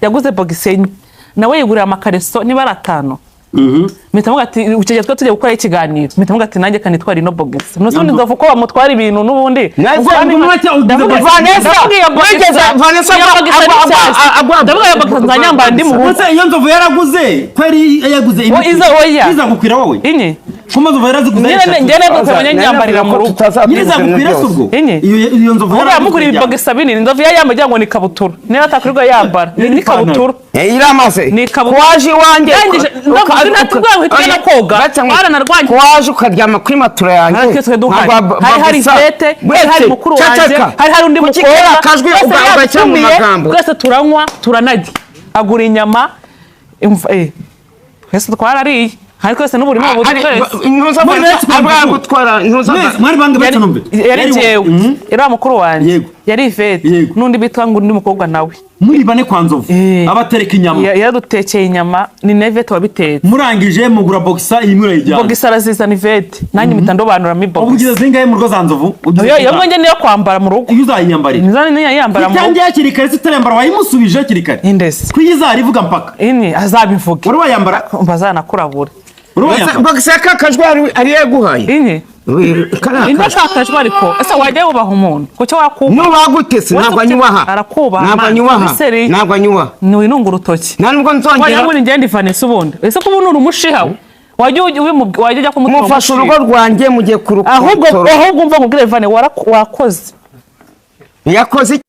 yaguze bogisenye nawe yigurira amakareso niba ari 5 mpita mvuga ati ucege twa tujye gukora ikiganiro mpita mvuga ati nanjye kanitwara ino bogisi nusundi ndovu ko bamutwara ibintu nubundi Vanessa nyamba ndi mu bose iyo nzovu yaraguze kweri yaguze iza gukwira wowe inye kumaze yaraziguze ngene gukwanya nyambarira mu rugo iza gukwira subwo iyo nzovu yaramugura ibogisi abinini ndovu yayambagira ngo ni kabutura niba atakurirwa yambara ni kabutura iramaze kwaje wanje kwaje ukaryama kuri matura yanjye hari fete hari mukuru wanje hari undi mukora kajwe ugacya mu magambo twese turanywa turanajya agura inyama twese twarariye hari kwese n'uburimo mwari bange batanumbe yari jewe era mukuru wanje yari fete nundi bitwa ngo undi mukobwa nawe muri bane kwa nzovu abatereka inyama yadutekeye inyama ni nevete wabitetse murangije mugura boxa imwe yijya boxa araziza ni vete nanjye mitandobanura mi boxa ubugize zingaye mu rugo za nzovu yo mwenge niyo kwambara mu rugo uzayiyambari nizani yambara mu rugo cyangwa kirikare sitarembara wayimusubije kirikare indese kwizari ivuga mpaka ini azabivuga wari wayambara bazana kurabura boxa kakajwe ari yaguhaye ini Inda shakajwe ariko ese wajya ubaha umuntu kucyo wakuba no bagutese ntabwo anyubaha ntabwo anyubaha ni winunga urutoki ntabwo nzongera wajya muri ngende Vanessa ubundi ese ko ubunura umushiha wajya ujya kumutora mufasha urugo rwanjye mugiye kurukutora ahubwo umva ngubwire Vanessa wakoze yakoze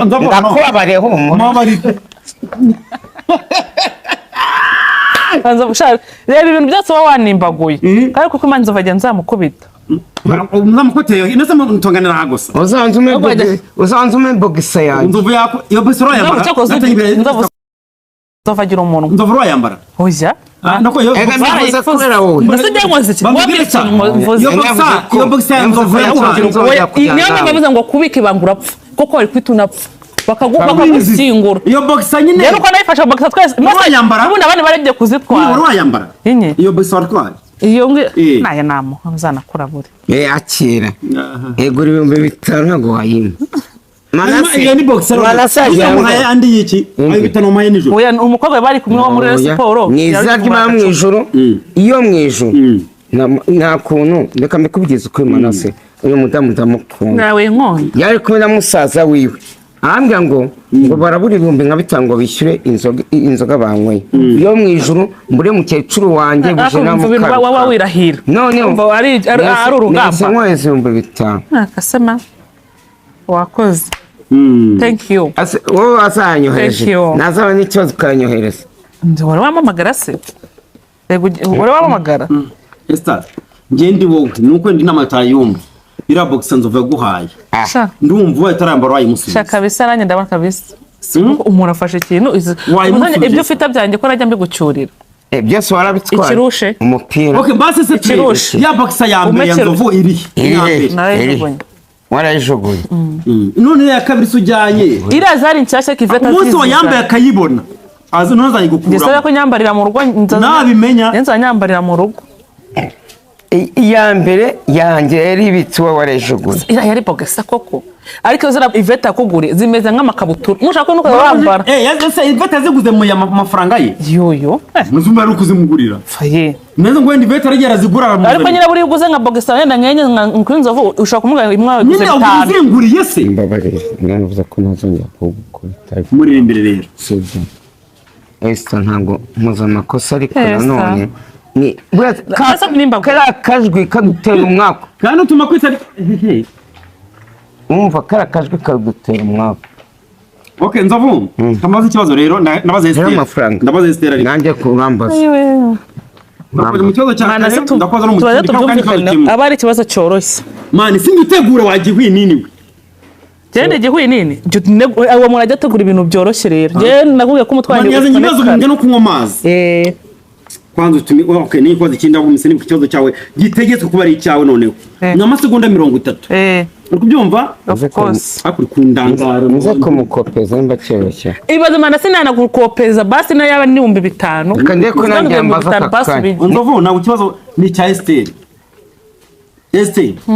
ndakubabareho Anza bushara reba ibintu byose wanimbaguye kandi kuko imanza vajya nzamukubita nzamukoteye inese mutonganira hagosa uzanzume bogisa yanjye nzovu yako iyo besoro yambara nzovagira umuntu nzovu yambara oya nako yo barayifuza kurera wowe mbese ndamwaze iki iyo bogisa nzovu niyo navuze ngo kubika ibangura apfa kuko ari kwitunapfa bakagusingura iyo boxa nyine rero ko nayifasha boxa twese yambara ubundi abandi barebye kuzitwara wari yambara inye iyo boxa wartwara iyo naye namo amuzana kurabure akira egura 500 ntago wayima iyo ni boxa muhaye andi yiki ayo bitano muhaye nijoro oya umukobwa bari kumwe wo muri siporo nizarya mu ijoro iyo mu ijoro nta kuntu reka mbikubwiza uko Manase uyu mudamu ndamukunda nawe nkonda yari kumwe na musaza wiwe ahambya ngo barabura 5,000 ngo bishyure inzoga banyweye iyo mu ijuru mbure mukecuru wanjye bujena mu kanwa wawa wirahira none umva ari urugamba mwese 5,000 akasema wakoze thank you wowe azanyohereje nazaba n'ikibazo kanyohereza wari wamamagara se wari wamamagara Esther ngendi wowe nuko ndi namatara yumva ira boxa nzova guhaye ndumva watarambara wayimusubije shaka bisaranye ndabona kabisa umuntu afashe ikintu ibyo ufite byanjye ko najya mbigucyurira byose warabitwara ikirushe umupira okay basi se ya boxa ya mbere nzovu iri warayijugunye none ya kabiri sujyanye irazari nshyashya kiveta umunsi wayambaye akayibona azi nozanye gukura gisaba ko nyambarira mu rugo nabimenya nyambarira mu rugo iya mbere yanjye yari ibitsuwa warejugunye yari bogesa koko ariko zira Iveta kugure zimeze nk'amakabutura mushaka nuko wambara yase Iveta ziguze mu mafaranga ye yoyo muzumba ari kuzimugurira faye neza ngo Iveta arigera zigura ariko nyira buri uguze nka bogesa wenda nkenye nkwinzovu ushaka kumuga imwe guze bitanu nyine uzinguriye se mbabare mwana uvuze ko ntazongera kubukubita muri imbere rero sibyo Esther ntabwo mpuzamakosa ariko nanone ni kara kajwi kadutera umwaka kandi utuma kwita umva kara kajwi kadutera umwaka okay nzovu kamaze ikibazo rero nabaze Esther ndabaze Esther nanjye kurambaza nakoze mu kibazo cyane ndakoza no mu kibazo abari ikibazo cyoroshye mani singitegura wagihwi nini we Jende gihwi nini abo murajya tegura ibintu byoroshye rero je naguye ko umutwanye yaze nyibazo bunge no kunywa amazi kwanza utumi okay ni kwaza kinda gumise ni kibazo cyawe gitegetse kuba ari cyawe noneho n'amasegonda 30 ukubyumva of course akuri kundangara muze kumukopeza mba cyoroshye ibaze mana sinana gukopeza basi na yaba ni 5,000 kandi ko nanjye mbaza kakanye nzovu nawe kibazo ni cya Esther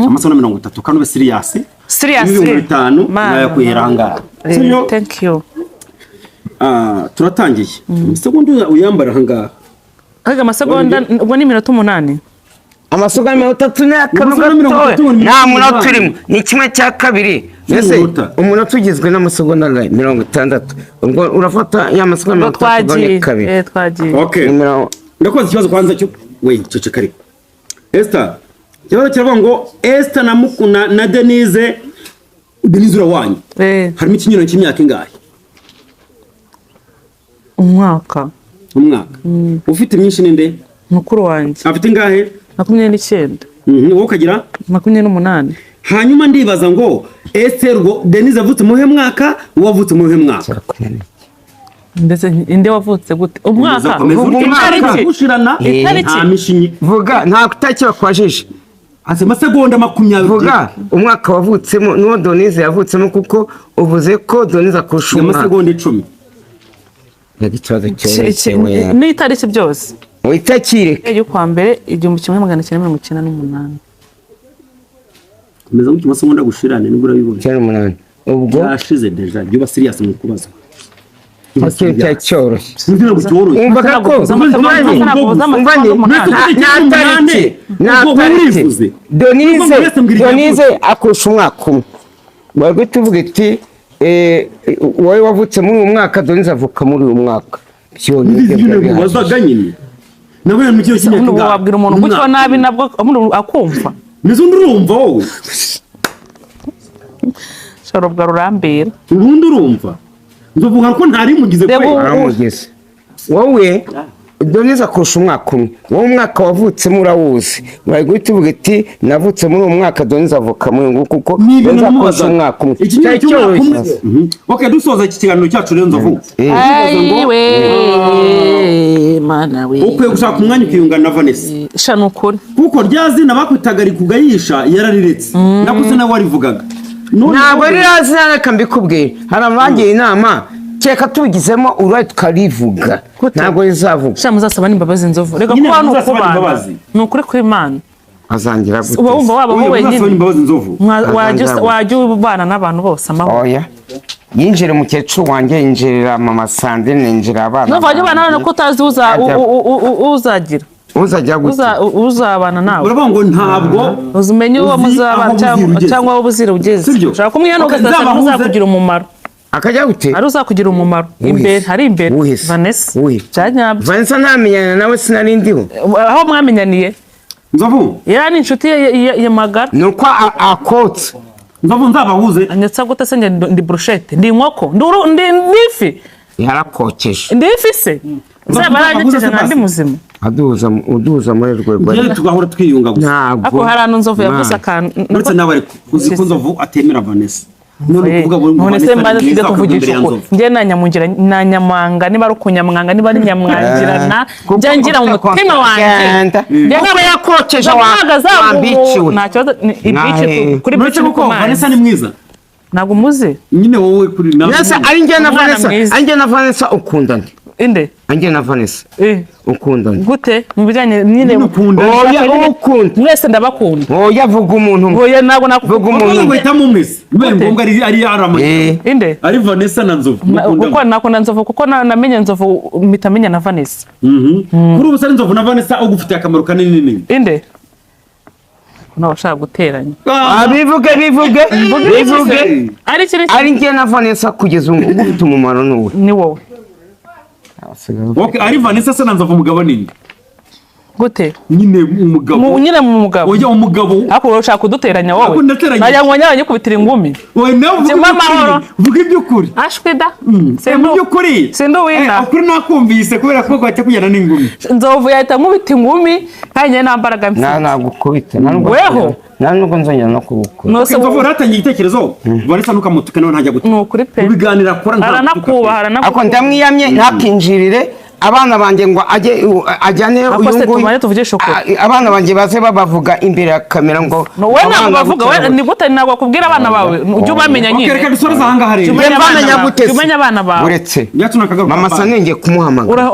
amasegonda 30 kandi ube serious 5,000 nayo kwiranga thank you turatangiye amasegonda uyambara ahangaha ariko amasegonda ubwo ni 8 amasegonda 3 ni akantu gatoya nta munota urimo ni 1/2 mbese umunota ugizwe n'amasegonda 60 ubwo urafata ya masegonda 3 twagiye okay ndakoze ikibazo kwanza cyo we ceceka ariko Esther ikibazo kiravuga ngo Esther na Mukuna na Denise urawanyu harimo ikinyuranyo cy'imyaka ingahe umwaka ufite myinshi ninde mukuru wanjye afite ingahe 29 wowe ukagira 28 hanyuma ndibaza ngo Esther ngo Denise avutse muhe mwaka wavutse muhe mwaka ndetse inde wavutse gute umwaka ushirana nta mishinyi vuga nta kutaki bakwajije ase masegonda 20 vuga umwaka wavutsemo n'uwo Denise yavutsemo kuko uvuze ko Denise akurusha amasegonda 10 yagicaza cyewe ni itariki byose witakire yo kwa mbere 1998 meza mu masegonda gushirane nibura bibona 8 ubwo yashize deja byo serious mu kubaza Ikintu cyoroshye. Sinzira gucyoroshye. Umva ko Denise akurusha umwaka umwe. Bari tuvuga iti wowe wavutse muri uyu mwaka Denise avuka muri uyu mwaka. Byo ni wazaga nyine. Nawe mu cyo kimwe kinga. Wabwira umuntu gutyo nabi nabwo akumva. Nizo ndurumva wowe. Sharobwa rurambira. Urundi urumva. Ndovuga ko ntari mugize kwe aramugeze wowe Denise akurusha umwaka umwe wowe umwaka wavutsemo urawuzi bari guhita uvuga iti navutse muri uwo mwaka Denise avuka muri ngo kuko Denise akurusha umwaka umwe okay dusoza iki kiganiro cyacu rero nzovu mana we ukwiye gushaka umwanya ukiyungana na Vanessa shano ukuri kuko ryazina bakwitagari kugayisha yarariretse nakuze nawe warivugaga ntabwo rirazina reka mbikubwira hari abagiye inama cyeka tubigizemo uruhare tukarivuga ntabwo rizavuga sha muzasaba n'imbabazi nzovu reka kuba no kubana nukuri kw'Imana azangira gute uba wumva waba wenyine wajya ubana n'abantu bose amahoro oya yinjire mukecuru wanjye yinjirira mama Sandrine yinjira abana nova wajya bana none ko utazi uzagira uzajya gute uzabana nawe uravuga ngo ntabwo uzumenye uwo muzabana cyangwa wowe buzira ugeze ushaka kumwihano ugasanga uzakugira umumaro akajya gute ari uzakugira umumaro imbere hari imbere Vanessa cyanyabyo Vanessa ntamenyana nawe sinarindiho aho mwamenyaniye nzovu yani inshuti ya magara nuko akotse nzovu nzabahuze anyatsa gute se ndi brushette ndi inkoko ndi ifi yarakokeje ndi ifi se nzabaragitije nandi muzima uduza muri rwego rero tugahora twiyunga gusa ako harano nzovu yavuze akantu ndetse nawe uzi ko nzovu atemera Vanessa none se mbaza tujye tuvugisha uko njye nanyamwanga niba ari ukunyamwanga niba ari nyamwangirana njya ngira mu mutima wanjye njye nkaba yakokeje wambiciwe nta kibazo ibici kuri bici kuko Vanessa ni mwiza ntabwo muzi nyine wowe kuri nawe ari njye na Vanessa ukundana inde anjye na Vanessa ukundana gute mu bijyanye nyine ukunda mwese ndabakunda oya vuga umuntu oya ntabwo nakuvuga umuntu wita mu mwese bibaye ngombwa ari aramanye inde ari Vanessa na Nzovu kuko nakunda Nzovu kuko namenye Nzovu mitamenya na Vanessa kuri ubu sari Nzovu na Vanessa ugufitiye akamaro kanini nini inde nawe ushaka guteranya bivuge ari njye na Vanessa kugeza ubu ufite umumaro ni wowe okay ari Vanessa se na Nzovu umugabo nini gute nyine umugabo nyine mu mugabo oya umugabo ako ushaka kuduteranya wowe najya ngo nyabanye kubitira ingumi oya nawe vuga iby'ukuri ashwida iby'ukuri sindo wina ukuri nakumvise kubera ko kwajya kujyana n'ingumi Nzovu yahita nkubita ingumi kandi nta mbaraga mfite nagukubita weho nubwo nzongera no kubukora Nzovu ratangiye igitekerezo Vanessa nukamutuka nawe ntajya gute nukuri pe biganira akora aranakubaha ako ndamwiyamye ntakinjirire abana banjye ngo ajyane uyu nguyu abana banjye baze babavuga imbere ya kamera ngo we ntabwo bavuga we ni gute ntabwo kubwira abana bawe ujye ubamenya nyine reka dusoreze aha ngaha rero umenya abana bawe uretse mama Sandrine ngiye kumuhamagara